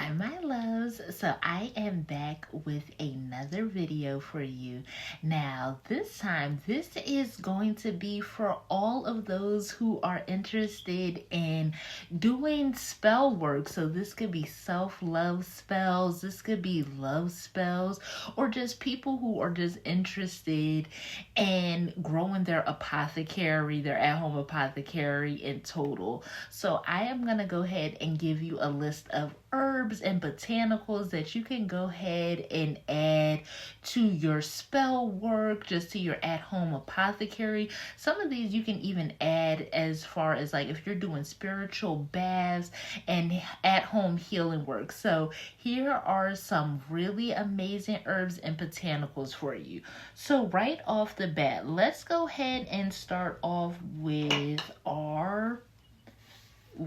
Hi my loves, so I am back with another video for you. Now this time, this is going to be for all of those who are interested in doing spell work. So this could be self-love spells, this could be love spells, or just people who are just interested in growing their apothecary, their at-home apothecary in total. So I am going to go ahead and give you a list of herbs and botanicals that you can go ahead and add to your spell work, just to your at-home apothecary. Some of these you can even add as far as like if you're doing spiritual baths and at-home healing work. So here are some really amazing herbs and botanicals for you. So right off the bat, let's go ahead and start off with our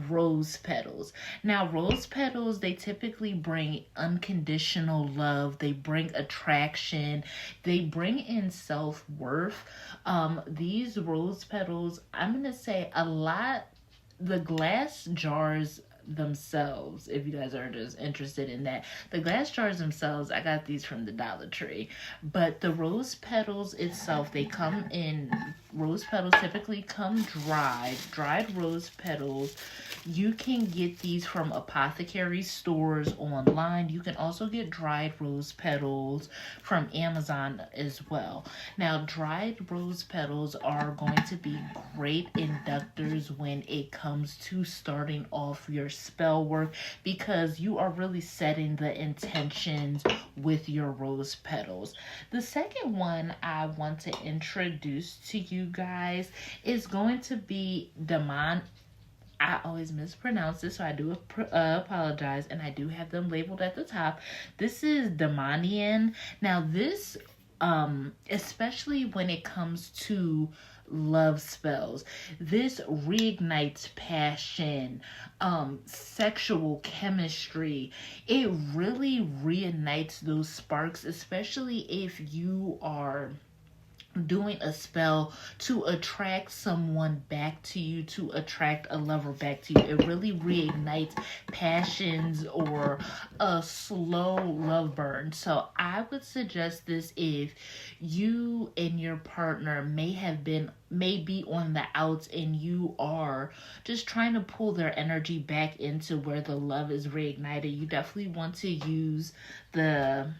rose petals. Now, rose petals, they typically bring unconditional love. They bring attraction. They bring in self-worth. These rose petals, I'm going to say a lot, the glass jars themselves, if you guys are just interested in that, the glass jars themselves, I got these from the Dollar Tree, but the rose petals itself, they come in, rose petals typically come dried rose petals. You can get these from apothecary stores online. You can also get dried rose petals from Amazon as well. Now, dried rose petals are going to be great inductors when it comes to starting off your spell work, because you are really setting the intentions with your rose petals. The second one I want to introduce to you guys is going to be Damiana. I always mispronounce this, so I do apologize, and I do have them labeled at the top. This is Damiana. Now this, especially when it comes to love spells, this reignites passion, sexual chemistry. It really reignites those sparks, especially if you are doing a spell to attract someone back to you, to attract a lover back to you. It really reignites passions or a slow love burn. So I would suggest this if you and your partner may be on the outs and you are just trying to pull their energy back into where the love is reignited. You definitely want to use the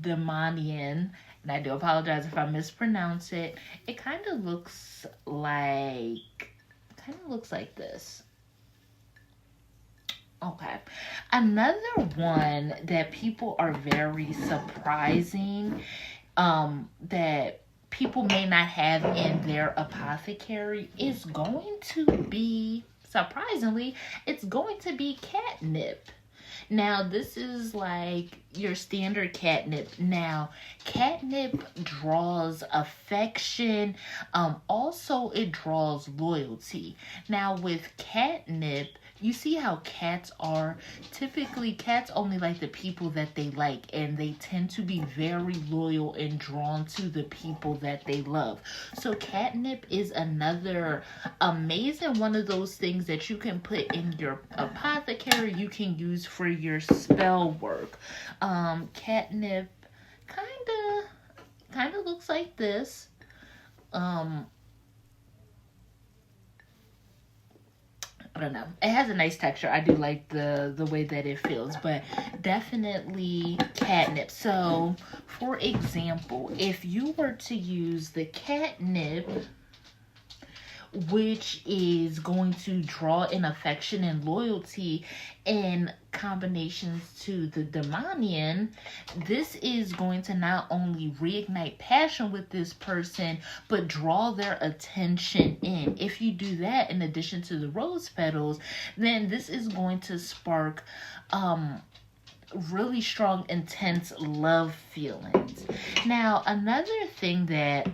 Damiana. And I do apologize if I mispronounce it. It kind of looks like this. Okay. Another one that people are very surprising, that people may not have in their apothecary, is going to be, surprisingly, it's going to be catnip. Now, this is like your standard catnip. Now, catnip draws affection. Also, it draws loyalty. Now, with catnip, you see how cats are. Typically, cats only like the people that they like, and they tend to be very loyal and drawn to the people that they love. So catnip is another amazing one of those things that you can put in your apothecary. You can use for your spell work. Catnip kind of looks like this. I don't know. It has a nice texture. I do like the way that it feels, but definitely catnip. So, for example, if you were to use the catnip, which is going to draw in affection and loyalty in combinations to the Damiana, this is going to not only reignite passion with this person, but draw their attention in. If you do that in addition to the rose petals, then this is going to spark really strong, intense love feelings. Now, another thing that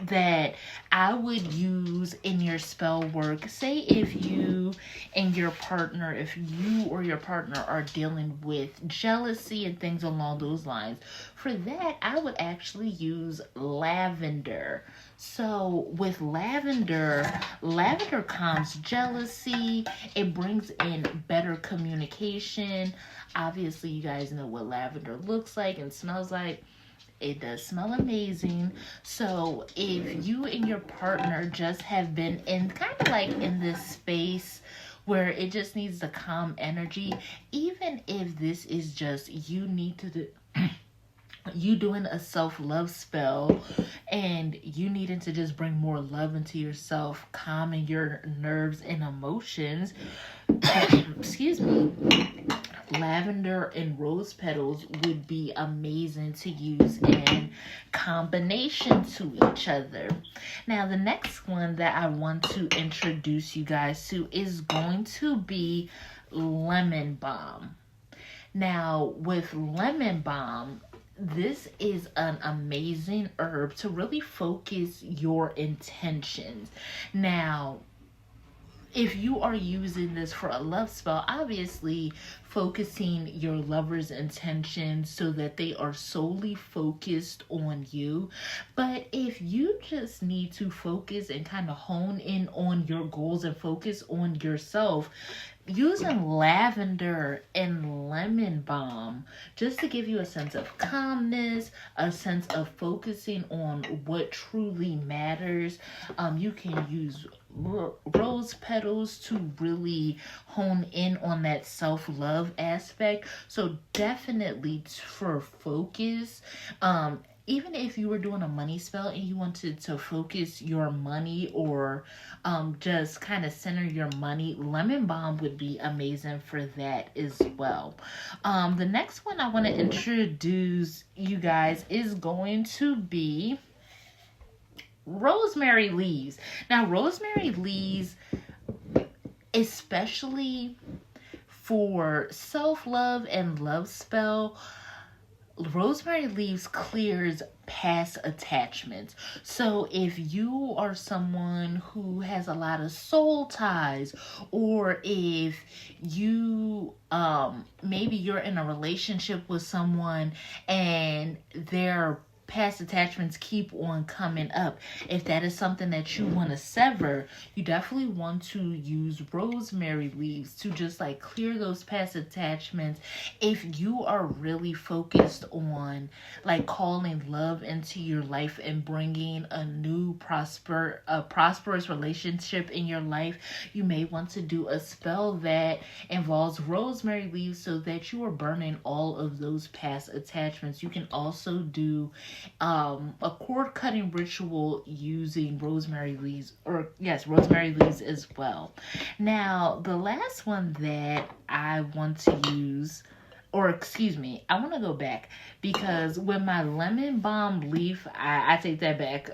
that I would use in your spell work. Say if you and your partner, if you or your partner are dealing with jealousy and things along those lines, for that I would actually use lavender. So with lavender, lavender calms jealousy. It brings in better communication. Obviously, you guys know what lavender looks like and smells like. It does smell amazing. So if you and your partner just have been in kind of like in this space where it just needs the calm energy, even if this is just you need to do you doing a self-love spell and you needing to just bring more love into yourself, calming your nerves and emotions, excuse me, lavender and rose petals would be amazing to use in combination to each other. Now, the next one that I want to introduce you guys to is going to be lemon balm. Now, with lemon balm, this is an amazing herb to really focus your intentions. Now, if you are using this for a love spell, obviously focusing your lover's intentions so that they are solely focused on you. But if you just need to focus and kind of hone in on your goals and focus on yourself, using lavender and lemon balm just to give you a sense of calmness, a sense of focusing on what truly matters. You can use rose petals to really hone in on that self-love aspect. So definitely for focus, even if you were doing a money spell and you wanted to focus your money or just kind of center your money, lemon balm would be amazing for that as well. The next one I want to introduce you guys is going to be rosemary leaves. Now, rosemary leaves, especially for self-love and love spell, rosemary leaves clears past attachments. So if you are someone who has a lot of soul ties, or if you maybe you're in a relationship with someone and their past attachments keep on coming up, if that is something that you want to sever, you definitely want to use rosemary leaves to just like clear those past attachments. If you are really focused on like calling love into your life and bringing a new prosperous relationship in your life, you may want to do a spell that involves rosemary leaves so that you are burning all of those past attachments. You can also do a cord cutting ritual using rosemary leaves, or yes, rosemary leaves as well. Now, the last one that I want to use, or excuse me, I want to go back because with my lemon balm leaf, I take that back.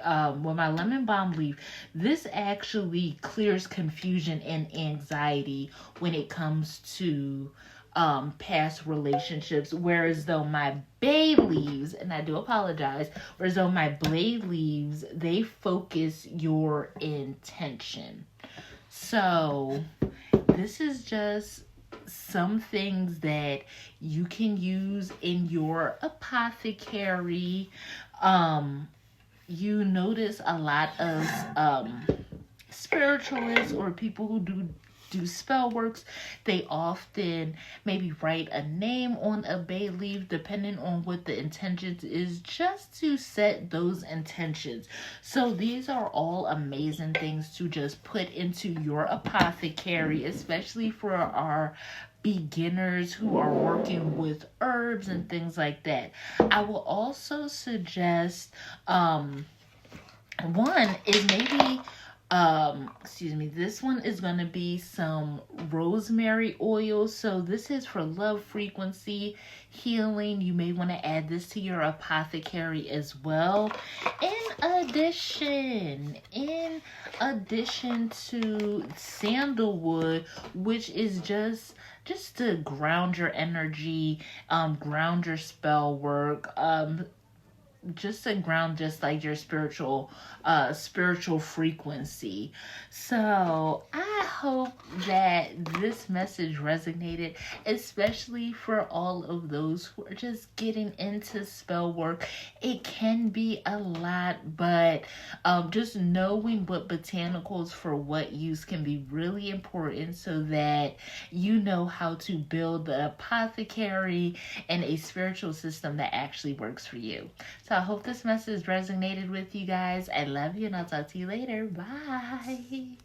With my lemon balm leaf, this actually clears confusion and anxiety when it comes to past relationships, whereas though my bay leaves, and I do apologize, whereas though my bay leaves, they focus your intention. So this is just some things that you can use in your apothecary. You notice a lot of spiritualists or people who do spell works, they often maybe write a name on a bay leaf depending on what the intentions is, just to set those intentions. So these are all amazing things to just put into your apothecary, especially for our beginners who are working with herbs and things like that. I will also suggest one is maybe this one is going to be some rosemary oil. So this is for love, frequency, healing. You may want to add this to your apothecary as well. In addition to sandalwood, which is just to ground your energy, ground your spell work. just to ground just like your spiritual frequency. So I hope that this message resonated, especially for all of those who are just getting into spell work. It can be a lot, but just knowing what botanicals for what use can be really important, so that you know how to build the apothecary and a spiritual system that actually works for you. So I hope this message resonated with you guys. I love you, and I'll talk to you later. Bye.